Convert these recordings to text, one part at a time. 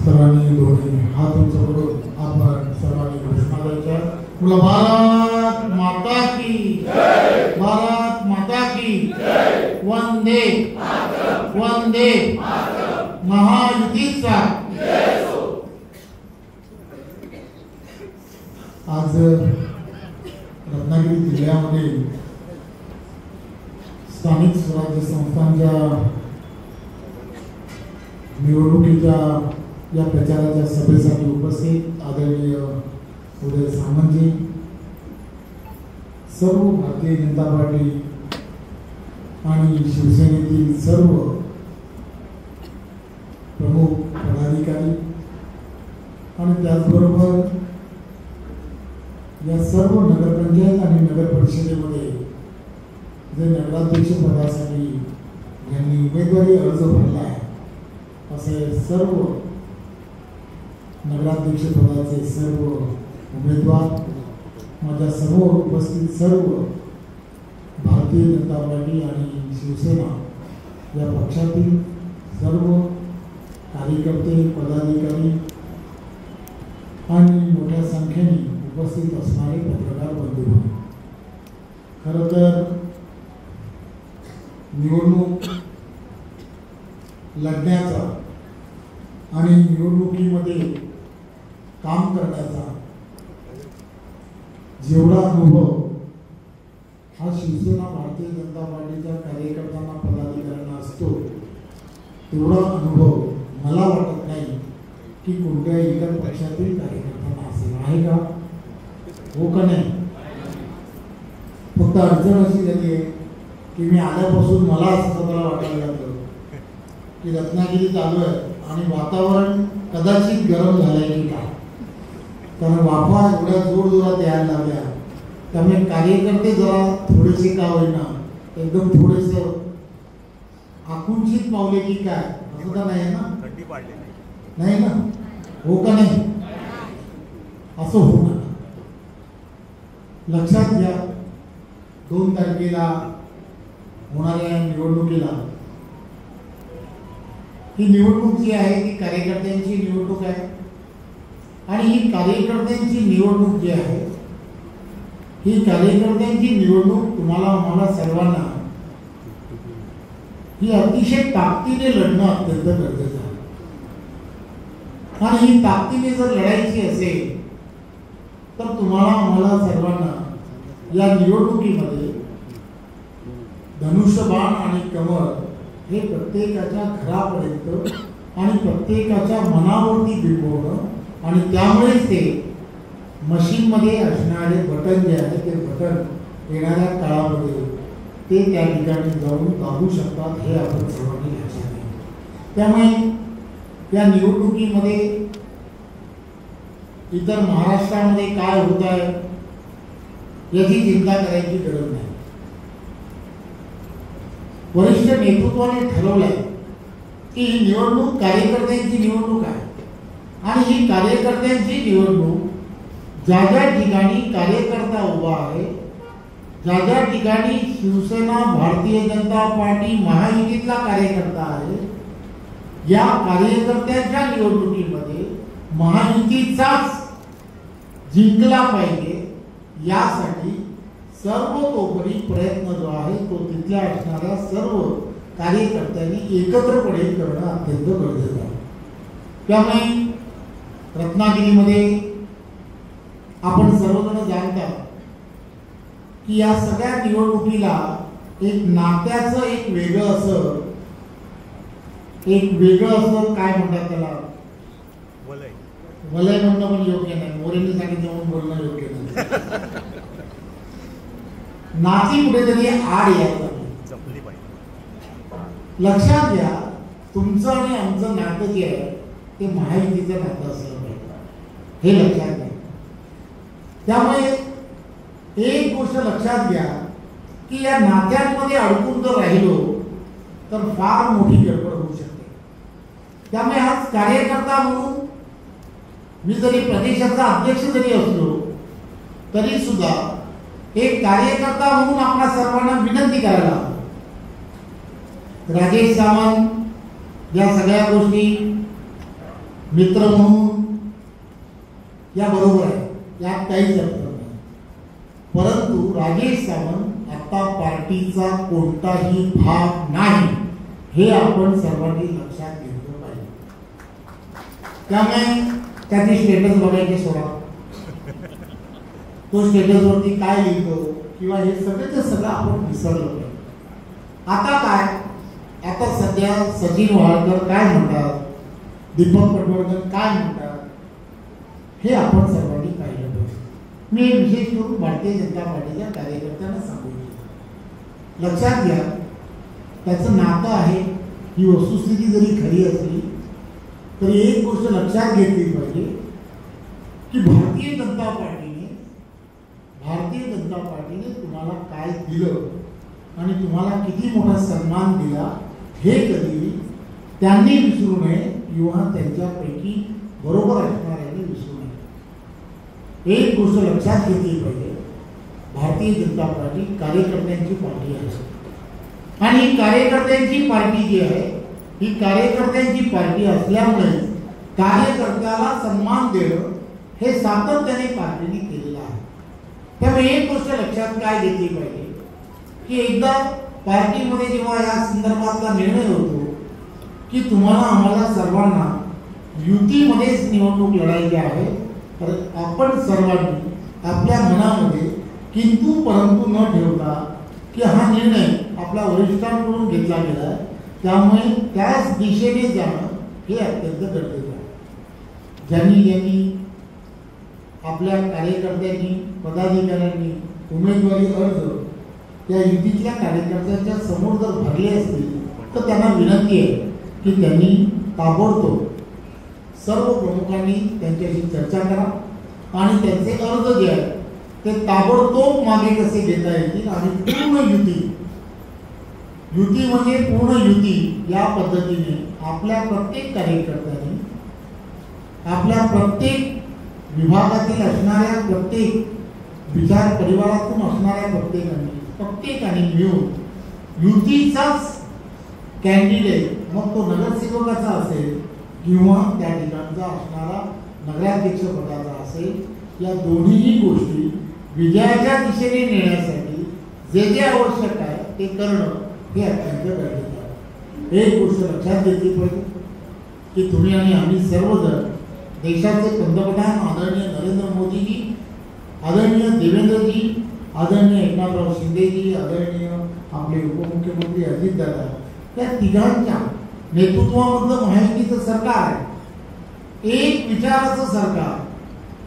सर्वांनी दोन्ही हात उंच करून आपण सर्वांनी घोषणा द्यायच्या. बोला भारत माता की जय, भारत माता की जय, वंदे मातरम, वंदे मातरम, महायुतीचा जय हो. आज रत्नागिरी जिल्ह्यामध्ये स्थानिक स्वराज्य संस्थांच्या निवडणुकीच्या या प्रचाराच्या सभेसाठी उपस्थित आदरणीय उदय सामंतजी, सर्व भारतीय जनता पार्टी आणि शिवसेनेतील सर्व प्रमुख पदाधिकारी आणि त्याचबरोबर या सर्व नगरपंचायत आणि नगर परिषदेमध्ये जे नगराध्यक्ष पदासाठी यांनी उमेदवारी अर्ज भरला आहे असे सर्व नगराध्यक्ष पदाचे सर्व उमेदवार, माझ्या समोर उपस्थित सर्व भारतीय जनता पार्टी आणि शिवसेना या पक्षातील सर्व कार्यकर्ते, पदाधिकारी आणि मोठ्या संख्येने उपस्थित असणारे पत्रकार बंधू, खरं तर निवडणूक लढण्याचा आणि निवडणुकीमध्ये काम करण्याचा जेवढा अनुभव हा शिवसेना भारतीय जनता पार्टीच्या कार्यकर्त्यांना, पदाधिकाऱ्यांना असतो तेवढा अनुभव मला वाटत नाही की कोणत्याही इतर पक्षातील कार्यकर्त्यांना असेल. आहे का? हो का नाही? फक्त अडचण अशी झाली आहे की मी आल्यापासून मला असं स्वतःला वाटायला लागलं की रत्नागिरीत आलो आहे आणि वातावरण कदाचित गरम झालंय की काय, कारण वाफा एवढ्या जोरजोरात यायला लागल्या, त्यामुळे कार्यकर्ते जरा थोडेसे का होईना एकदम थोडेस आकुंचित पावले की काय, असं तर नाही ना? नाही ना? हो का नाही? असं होऊ नका. लक्षात घ्या, 2 तारखेला होणाऱ्या निवडणुकीला, ही निवडणूक जी आहे ती कार्यकर्त्यांची निवडणूक आहे आणि ही कार्यकर्त्यांची निवडणूक जी आहे ही कार्यकर्त्यांची निवडणूक तुम्हाला, आम्हाला सर्वांना ही अतिशय ताकदीने लढणं अत्यंत गरजेचं आहे. आणि ही ताकदीने जर लढायची असेल तर तुम्हाला, आम्हाला सर्वांना या निवडणुकीमध्ये धनुष्यबाण आणि कमळ हे प्रत्येकाच्या घरापर्यंत आणि प्रत्येकाच्या मनावरती बिंबवणं आणि त्यामुळेच ते मशीनमध्ये असणारे बटन जे आहे ते बटन येणाऱ्या काळामध्ये ते त्या ठिकाणी जाऊन दाबू शकतात, हे आपण सर्वांनी लक्षात घ्या. त्यामुळे या निवडणुकीमध्ये इतर महाराष्ट्रामध्ये काय होत आहे याची चिंता करायची गरज नाही. वरिष्ठ नेतृत्वाने ठरवलंय की ही निवडणूक कार्यकर्त्यांची निवडणूक आहे आणि ही कार्यकर्त्यांची निवडणूक ज्या ज्या ठिकाणी कार्यकर्ता उभा आहे, ज्या ज्या ठिकाणी शिवसेना भारतीय जनता पार्टी महायुतीतला कार्यकर्ता आहे, या कार्यकर्त्यांच्या निवडणुकीमध्ये महायुतीचाच जिंकला पाहिजे यासाठी सर्वतोपरी प्रयत्न जो आहे तो तिथल्या असणाऱ्या सर्व कार्यकर्त्यांनी एकत्रपणे करणं अत्यंत गरजेचं आहे. त्यामुळे रत्नागिरीमध्ये आपण सर्वजण जाणता की या सगळ्या निवडणुकीला एक नात्याचं एक वेगळं असं काय म्हणतात त्याला, वलय म्हणणं पण योग्य नाही, मोरेंनी सांगितलं म्हणून बोलणं योग्य नाही. नाती कुठेतरी आड यायला लक्षात घ्या. तुमचं आणि आमचं नातं जे आहे ते महायुतीचं नातं असलं पाहिजे, हे लक्षात घ्या. त्यामुळे एक गोष्ट लक्षात घ्या की या नात्यांमध्ये अडकून जर राहिलो तर फार मोठी गडबड होऊ शकते. त्यामुळे हाच कार्यकर्ता म्हणून मी जरी प्रदेशाचा अध्यक्ष जरी असलो तरी सुद्धा एक कार्यकर्ता म्हणून आपल्या सर्वांना विनंती करायला, राजेश सावंत या सगळ्या गोष्टी मित्र म्हणून या बरोबर आहे, यात काहीच अर्थ नाही. परंतु राजेश सावंत आता पार्टीचा कोणताही भाग नाही, हे आपण सर्वांनी लक्षात घेतलं पाहिजे. त्यामुळे त्याची स्टेटस बघायचे सोडा, तो स्टेटसवरती काय लिहितो किंवा हे सगळं आपण विसरलो पाहिजे. आता काय, आता सध्या सचिन वाळकर काय म्हणतात, दीपक पटवर्धन काय म्हणतात, हे आपण सर्वांनी पाहिलं पाहिजे. मी विशेष करून भारतीय जनता पार्टीच्या कार्यकर्त्यांना सांगू इच्छितो, लक्षात घ्या, त्याचं नातं आहे ही वस्तुस्थिती जरी खरी असली तरी एक गोष्ट लक्षात घेतली पाहिजे की भारतीय जनता पार्टीने तुम्हाला काय दिलं आणि तुम्हाला किती मोठा सन्मान दिला हे कधी त्यांनी विसरू नये किंवा त्यांच्यापैकी बरोबर असणाऱ्यांनी विसरू नये. एक गोष्ट लक्षात घेतली पाहिजे, भारतीय जनता पार्टी कार्यकर्त्यांची पार्टी आहे आणि ही कार्यकर्त्यांची पार्टी जी आहे ही कार्यकर्त्यांची पार्टी असल्यामुळे कार्यकर्त्याला सन्मान देणं हे सातत्याने पार्टीने केलेलं आहे. त्यामुळे एक गोष्ट लक्षात काय घेतली पाहिजे की एकदा पार्टीमध्ये जेव्हा या संदर्भातला निर्णय होतो की तुम्हाला आम्हाला सर्वांना युतीमध्येच निवडणूक लढायची आहे, तर आपण सर्वांनी आपल्या मनामध्ये किंतु परंतु न ठेवता की हा निर्णय आपल्या वरिष्ठांकडून घेतला गेला, त्यामुळे त्याच दिशेने जाणं हे अत्यंत गरजेचं आहे. ज्यांनी आपल्या कार्यकर्त्यांनी पदाधिकाऱ्यांनी उमेदवारी अर्ज या युतीतल्या कार्यकर्त्यांच्या समोर जर भरले असतील तर त्यांना विनंती आहे की त्यांनी ताबडतोब सर्व प्रमुखांनी त्यांच्याशी चर्चा करा आणि त्यांचे अर्ज जे आहेत ते ताबडतोब मागे कसे घेता येतील आणि पूर्ण युती म्हणजे पूर्ण युती या पद्धतीने आपल्या प्रत्येक कार्यकर्त्यांनी आपल्या प्रत्येक विभागातील असणाऱ्या प्रत्येक विचार परिवारातून असणाऱ्या प्रत्येकाने मिळून युतीचाच कॅन्डिडेट, मग तो नगरसेवकाचा असेल किंवा त्या ठिकाणचा असणारा नगराध्यक्ष पदाचा असेल, या दोन्हीही गोष्टी विजयाच्या दिशेने नेण्यासाठी जे जे आवश्यक आहे ते करणं हे अत्यंत गरजेचं आहे. एक गोष्ट लक्षात घेतली पाहिजे की तुम्ही आणि आम्ही सर्वजण देशाचे पंतप्रधान आदरणीय नरेंद्र मोदीजी, आदरणीय देवेंद्रजी, आदरणीय एकनाथराव शिंदेजी, आदरणीय आपले उपमुख्यमंत्री अजितदादा, त्या तिघांच्या नेतृत्वामधलं महायुतीचं सरकार आहे, एक विचाराचं सरकार.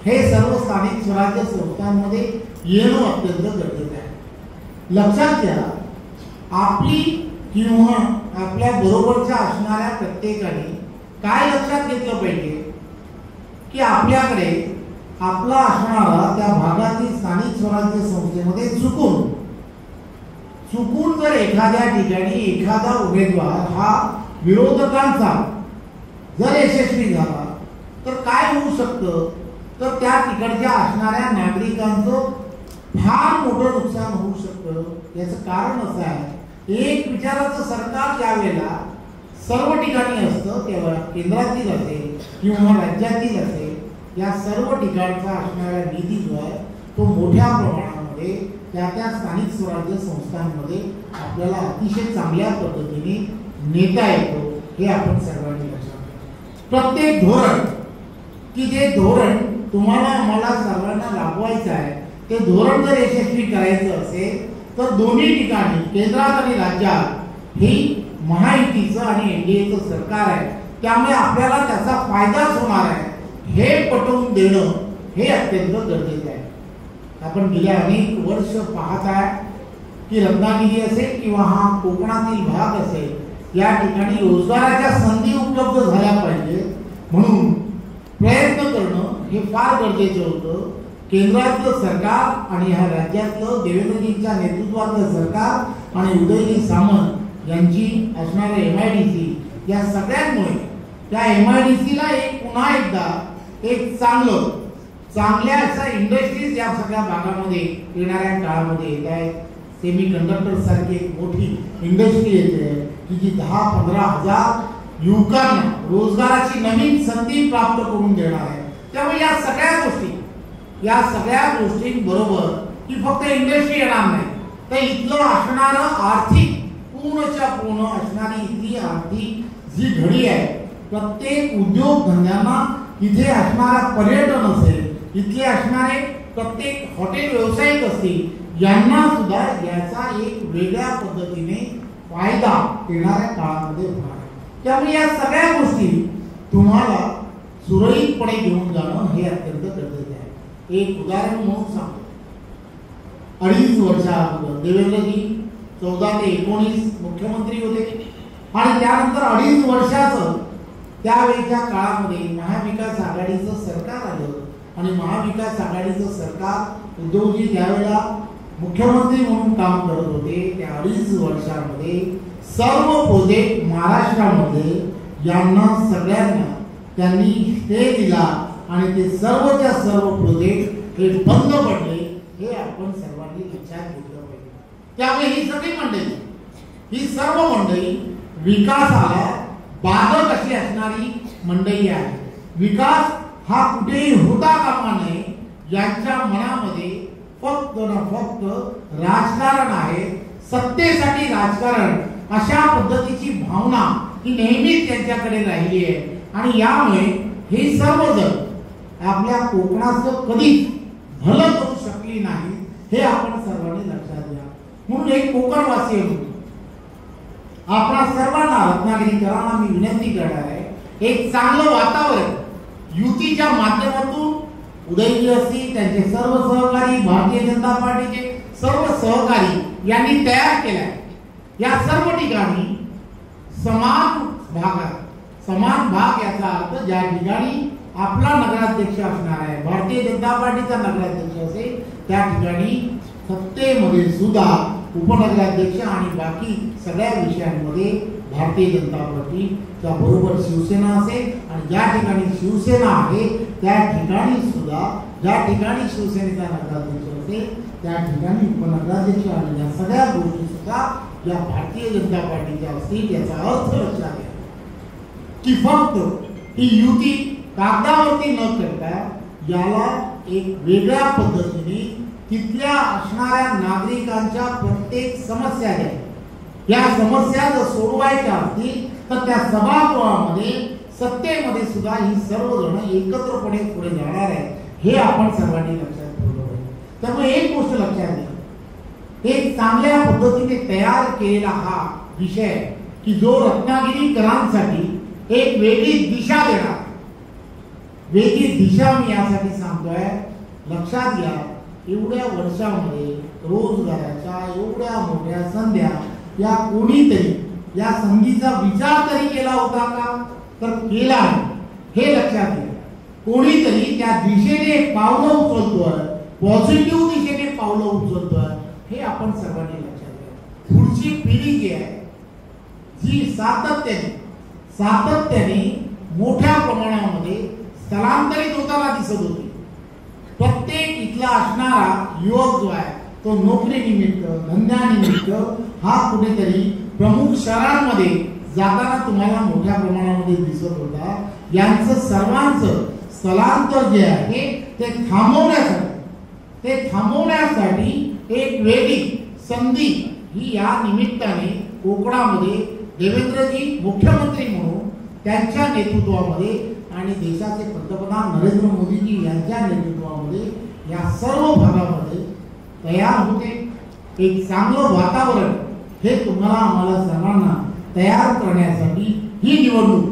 हे सर्व स्थानिक स्वराज्य संस्थांमध्ये येणं अत्यंत गरजेचं आहे. लक्षात घ्या, आपली किंवा आपल्या बरोबरच्या असणाऱ्या प्रत्येकाने काय लक्षात घेतलं पाहिजे की आपल्याकडे आपला असणारा त्या भागातील स्थानिक स्वराज्य संस्थेमध्ये चुकून जर एखाद्या ठिकाणी एखादा उमेदवार हा विरोधकांचा जर यशस्वी झाला तर काय होऊ शकतं, तर त्या ठिकाणच्या असणाऱ्या नागरिकांचं फार मोठं नुकसान होऊ शकतं. याचं कारण असं आहे, एक विचाराचं सरकार ज्या वेळेला सर्व ठिकाणी असतं तेव्हा केंद्रातील असेल किंवा राज्यातील असेल, या सर्व ठिकाणचा असणारा निधी जो आहे तो मोठ्या प्रमाणामध्ये त्या स्थानिक स्वराज्य संस्थांमध्ये आपल्याला अतिशय चांगल्या पद्धतीने नेता येतो. हे आपण सर्वांनी लक्षात घ्या. प्रत्येक धोरण की जे धोरण तुम्हाला आम्हाला सर्वांना राबवायचं आहे ते धोरण जर यशस्वी करायचं असेल तर दोन्ही ठिकाणी केंद्रात आणि राज्यात ही महायुतीचं आणि एनडीएचं सरकार आहे, त्यामुळे आपल्याला त्याचा फायदाच होणार आहे हे पटवून देणं हे अत्यंत गरजेचं आहे. आपण गेल्या अनेक वर्ष पाहत आहे की रत्नागिरी असेल किंवा हा कोकणातील भाग असेल, या ठिकाणी रोजगाराच्या संधी उपलब्ध झाल्या पाहिजे म्हणून प्रयत्न करणं हे फार गरजेचं होतं. केंद्रातलं सरकार आणि ह्या राज्यातलं देवेंद्रजींच्या नेतृत्वातलं सरकार आणि उदयजी सामंत यांची असणारे MIDC या सगळ्यांमुळे त्या MIDCला पुन्हा एकदा एक चांगल्या अशा इंडस्ट्रीज या सगळ्या भागामध्ये येणाऱ्या काळामध्ये येत आहेत. सेमी कंडक्टर सारखी एक मोठी इंडस्ट्री येते की जी 10-15 हजार युवकांना रोजगाराची नवीन संधी प्राप्त करून देणार आहे. त्यामुळे या सगळ्या गोष्टींबरोबर ही फक्त इंडस्ट्री येणार नाही, तर इथलं असणारं आर्थिक पूर्णच्या पूर्ण असणारी इथली आर्थिक जी घडी आहे, प्रत्येक उद्योग धंद्यांना इथे असणारा पर्यटन असेल, इथले असणारे प्रत्येक हॉटेल व्यावसायिक असतील, यांना सुद्धा याचा एक वेगळ्या पद्धतीने फायदा येणाऱ्या काळामध्ये होणार आहे. त्यामुळे या सगळ्या गोष्टी तुम्हाला सुरळीतपणे घेऊन जाणं हे अत्यंत गरजेचे आहे. एक उदाहरण म्हणून सांगतो. 2.5 वर्षाअगोदर देवेंद्रजी 14 ते 19 मुख्यमंत्री होते आणि त्यानंतर 2.5 वर्षाचं त्यावेळेच्या काळामध्ये महाविकास आघाडीचं सरकार आलं आणि महाविकास आघाडीचं सरकार उद्धवजी त्यावेळेला मुख्यमंत्री म्हणून काम करत होते. त्या 2.5 वर्षामध्ये सर्व प्रोजेक्ट महाराष्ट्रामध्ये यांना सगळ्यांना त्यांनी स्टे दिला आणि ते सर्वच्या सर्व प्रोजेक्ट हे बंद पडले. हे आपण सर्वांनी लक्षात घेतलं पाहिजे. त्यामुळे ही सर्व मंडळी विकासाला बाधक अशी असणारी मंडळी आहे. विकास हा कुठेही होता कामा नये यांच्या मनामध्ये फक्त ना फक्त राजकारण आहे, सत्तेसाठी राजकारण, अशा पद्धतीची भावना ही नेहमीच त्यांच्याकडे राहिली आहे. आणि यामुळे हे सर्वजण आपल्या कोकणाचं कधीच भलं करू शकली नाही, हे आपण सर्वांनी लक्षात घ्या. म्हणून एक कोकणवासी म्हणून आपल्या सर्वांना रत्नागिरीकरांना मी विनंती करणार आहे, एक चांगलं वातावरण युतीच्या माध्यमातून उदयजी असतील, त्यांचे सर्व सहकारी, भारतीय जनता पार्टीचे सर्व सहकारी यांनी तयार केलाय. या सर्व ठिकाणी समान भाग याचा अर्थ ज्या ठिकाणी आपला नगराध्यक्ष असणार आहे, भारतीय जनता पार्टीचा नगराध्यक्ष असेल, त्या ठिकाणी सत्तेमध्ये सुद्धा उपनगराध्यक्ष आणि बाकी सगळ्या विषयांमध्ये भारतीय जनता पार्टीच्या बरोबर शिवसेना असेल आणि ज्या ठिकाणी शिवसेना आहे त्या ठिकाणी सुद्धा ज्या ठिकाणी शिवसेनेचा नगराध्यक्ष असेल त्या ठिकाणी उपनगराध्यक्ष आणि या सगळ्या गोष्टी सुद्धा या भारतीय जनता पार्टीच्या असतील. याचा अर्थ लक्षात घ्या की फक्त ही युती कागदावरती न करता याला एक वेगळ्या पद्धतीने तिथल्या असणाऱ्या नागरिकांच्या प्रत्येक समस्या घ्या. या समस्या जर सोडवायच्या असतील तर त्या सभागृहामध्ये सत्तेमध्ये सुद्धा ही सर्वजण एकत्रपणे पुढे जाणार आहे, हे आपण सर्वांनी लक्षात ठेवलं पाहिजे. त्यामुळे एक गोष्ट लक्षात घ्या, एक चांगल्या पद्धतीने तयार केलेला हा विषय की जो रत्नागिरीकरांसाठी एक वेगळी दिशा देणार. वेगळी दिशा मी यासाठी सांगतोय, लक्षात घ्या, एवढ्या वर्षामध्ये रोजगाराच्या एवढ्या मोठ्या संध्या या कोणीतरी या संधीचा विचार तरी केला होता का? तर केला आहे, हे लक्षात घ्या. कोणीतरी त्या दिशेने पावलं उचलतोय, पॉझिटिव्ह दिशेने पावलं उचलतोय, हे आपण सर्वांनी लक्षात घ्या. पुढची पिढी जी आहे जी सातत्याने मोठ्या प्रमाणामध्ये स्थलांतरित होताना दिसत होती. प्रत्येक इथला असणारा युवक जो आहे तो नोकरीनिमित्त, धंद्यानिमित्त हा कुठेतरी प्रमुख शहरांमध्ये जाताना तुम्हाला मोठ्या प्रमाणामध्ये दिसत होता. यांचं सर्वांचं स्थलांतर जे आहे ते थांबवण्यासाठी एक वेगळी संधी ही या निमित्ताने कोकणामध्ये देवेंद्रजी मुख्यमंत्री म्हणून त्यांच्या नेतृत्वामध्ये आणि देशाचे पंतप्रधान नरेंद्र मोदीजी यांच्या नेतृत्वामध्ये या सर्व भागामध्ये तयार होते. एक चांगलं वातावरण हे तुम्हाला आम्हाला सर्वांना तयार करण्यासाठी ही निवडणूक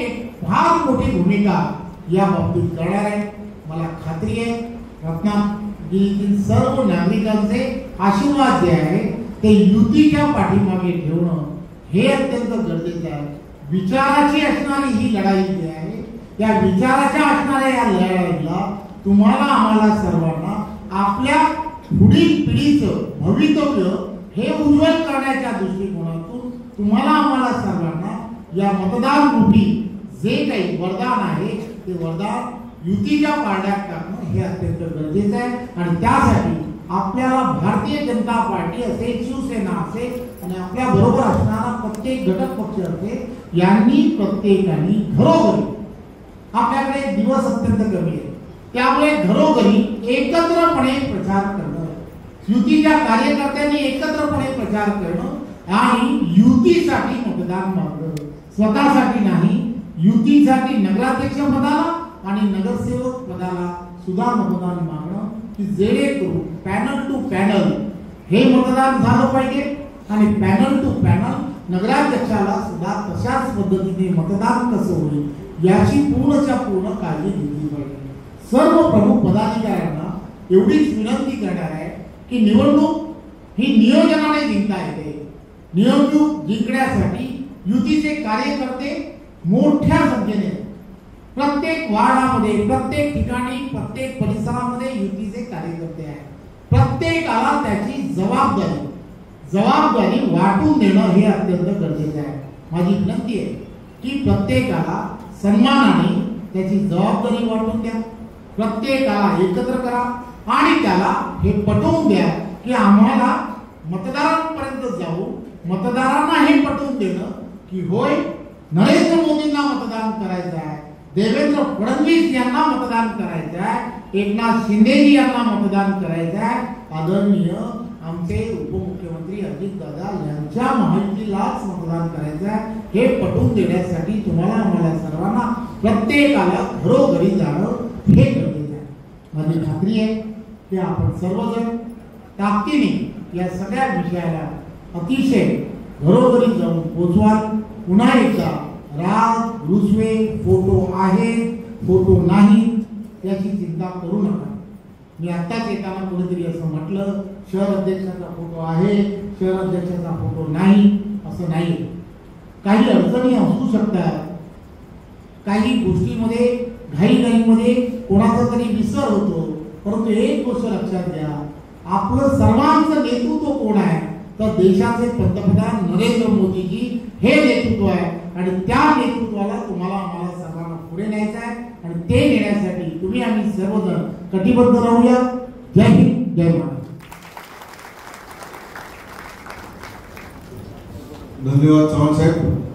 एक फार मोठी भूमिका या बाबतीत करणार आहे. मला खात्री आहे रत्नागिरीतील सर्व नागरिकांचे आशीर्वाद जे आहे ते युतीच्या पाठीमागे ठेवणं हे अत्यंत गरजेचं आहे. विचाराची असणारी ही लढाई जी आहे, या विचाराच्या असणाऱ्या या लढाईला तुम्हाला आम्हाला सर्वांना आपल्या पुढील पिढीचं भवितव्य हे उज्ज्वल करण्याच्या दृष्टिकोनातून तुम्हाला आम्हाला सर्वांना या मतदान रूपी जे काही वरदान आहे ते वरदान युतीच्या पारड्यात टाकणं हे अत्यंत गरजेचं आहे. आणि त्यासाठी आपल्याला भारतीय जनता पार्टी असेल, शिवसेना असेल आणि आपल्या बरोबर असणारा प्रत्येक घटक पक्ष असेल, यांनी प्रत्येकाने घरोघरी, आपल्याकडे दिवस अत्यंत कमी आहे, त्यामुळे घरोघरी एकत्रपणे प्रचार करणं, युतीच्या कार्यकर्त्यांनी एकत्रपणे प्रचार करणं आणि युतीसाठी मतदान मागणं, स्वतःसाठी नाही, युतीसाठी नगराध्यक्ष पदाला आणि नगरसेवक पदाला सुद्धा मतदान मागणं, की जेणेकरून पॅनल टू पॅनल हे मतदान झालं पाहिजे आणि पॅनल टू पॅनल नगराध्यक्षाला सुद्धा तशाच पद्धतीने मतदान कसं होईल याची पूर्णच्या पूर्ण काळजी घेतली पाहिजे. सर्व प्रमुख पदाधिकाऱ्यांना एवढीच विनंती करणार आहे की निवडणूक ही नियोजनाने जिंकता येते. निवडणूक जिंकण्यासाठी युतीचे कार्यकर्ते मोठ्या संख्येने प्रत्येक वार्डामध्ये, प्रत्येक ठिकाणी, प्रत्येक परिसरामध्ये युतीचे कार्यकर्ते आहेत. प्रत्येकाला त्याची जबाबदारी वाटून देणं हे अत्यंत गरजेचं आहे. माझी विनंती आहे की प्रत्येकाला सन्मानाने त्याची जबाबदारी वाटून द्या, प्रत्येकाला एकत्र करा आणि त्याला हे पटवून द्या की आम्हाला मतदारांपर्यंत जाऊ, मतदारांना हे पटवून देणं की होय नरेंद्र मोदींना मतदान करायचं आहे, देवेंद्र फडणवीस यांना मतदान करायचं आहे, एकनाथ शिंदेजी यांना मतदान करायचं आहे, आदरणीय आमचे उपमुख्यमंत्री अजितदादा यांच्या महायुतीलाच मतदान करायचं आहे, हे पटवून देण्यासाठी तुम्हाला आम्हाला सर्वांना प्रत्येकाला घरोघरी जाणं हे गरजेचं आहे. माझी खात्री आहे की आपण सर्वजण ताकदीने या सगळ्या विषयाला अतिशय घरोघरी जाऊन पोहोचवाल. पुन्हा एकदा राग रुसवे, फोटो आहे फोटो नाही याची चिंता करू नका. मी आत्ताच येताना कोणीतरी असं म्हटलं शहर अध्यक्षाचा फोटो आहे, शहर अध्यक्षाचा फोटो नाही, असं नाही. काही अडचणी असू शकतात, काही गोष्टीमध्ये घाईघाईमध्ये कोणाचा तरी विसर होतो, परंतु एक गोष्ट लक्षात घ्या, आपलं सर्वांचं नेतृत्व कोण आहे तर देशाचे पंतप्रधान नरेंद्र मोदीजी हे नेतृत्व आहे आणि त्या नेतृत्वाला तुम्हाला आम्हाला सर्वांना पुढे न्यायचं आहे आणि ते नेण्यासाठी तुम्ही आम्ही सर्वजण कटिबद्ध राहूया. जय हिंद, जय महाराष्ट्र. धन्यवाद चव्हाण साहेब.